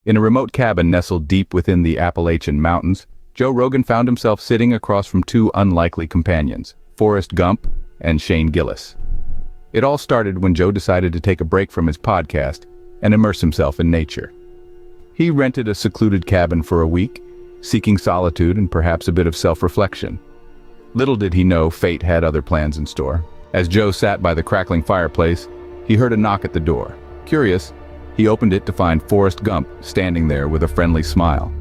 In a remote cabin nestled deep within the Appalachian mountains, Joe Rogan found himself sitting across from two unlikely companions, Forrest Gump and Shane Gillis. It all started when Joe decided to take a break from his podcast and immerse himself in nature. He rented a secluded cabin for a week, seeking solitude and perhaps a bit of self-reflection. Little did he know fate had other plans in store. As Joe sat by the crackling fireplace, he heard a knock at the door. Curious, he opened it to find Forrest Gump standing there with a friendly smile.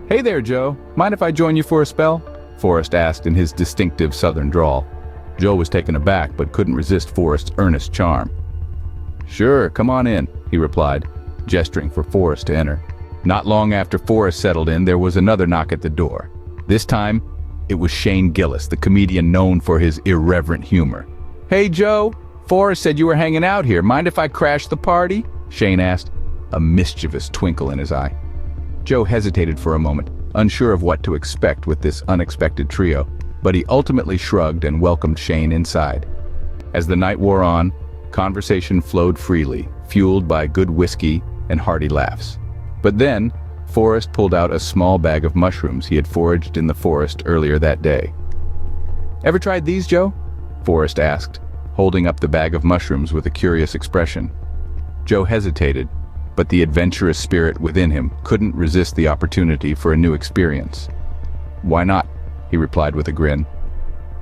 "Hey there, Joe. Mind if I join you for a spell?" Forrest asked in his distinctive southern drawl. Joe was taken aback but couldn't resist Forrest's earnest charm. "Sure, come on in," he replied, gesturing for Forrest to enter. Not long after Forrest settled in, there was another knock at the door. This time, it was Shane Gillis, the comedian known for his irreverent humor. "Hey, Joe, Forrest said you were hanging out here. Mind if I crash the party?" Shane asked, a mischievous twinkle in his eye. Joe hesitated for a moment, unsure of what to expect with this unexpected trio, but he ultimately shrugged and welcomed Shane inside. As the night wore on, conversation flowed freely, fueled by good whiskey and hearty laughs. But then, Forrest pulled out a small bag of mushrooms he had foraged in the forest earlier that day. "Ever tried these, Joe?" Forrest asked, holding up the bag of mushrooms with a curious expression. Joe hesitated, but the adventurous spirit within him couldn't resist the opportunity for a new experience. "Why not?" he replied with a grin.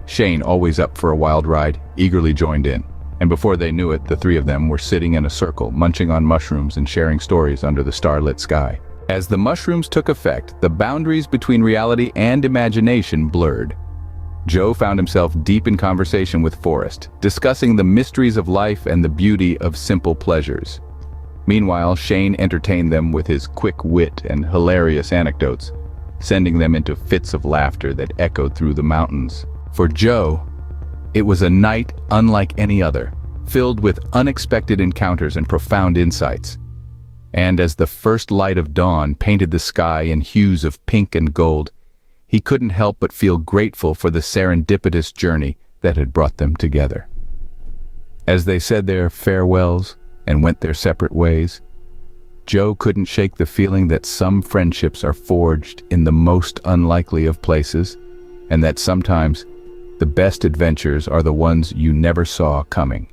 Shane, always up for a wild ride, eagerly joined in, and before they knew it, the three of them were sitting in a circle, munching on mushrooms and sharing stories under the starlit sky. As the mushrooms took effect, the boundaries between reality and imagination blurred. Joe found himself deep in conversation with Forrest, discussing the mysteries of life and the beauty of simple pleasures. Meanwhile, Shane entertained them with his quick wit and hilarious anecdotes, sending them into fits of laughter that echoed through the mountains. For Joe, it was a night unlike any other, filled with unexpected encounters and profound insights. And as the first light of dawn painted the sky in hues of pink and gold, he couldn't help but feel grateful for the serendipitous journey that had brought them together. As they said their farewells and went their separate ways, Joe couldn't shake the feeling that some friendships are forged in the most unlikely of places, and that sometimes the best adventures are the ones you never saw coming.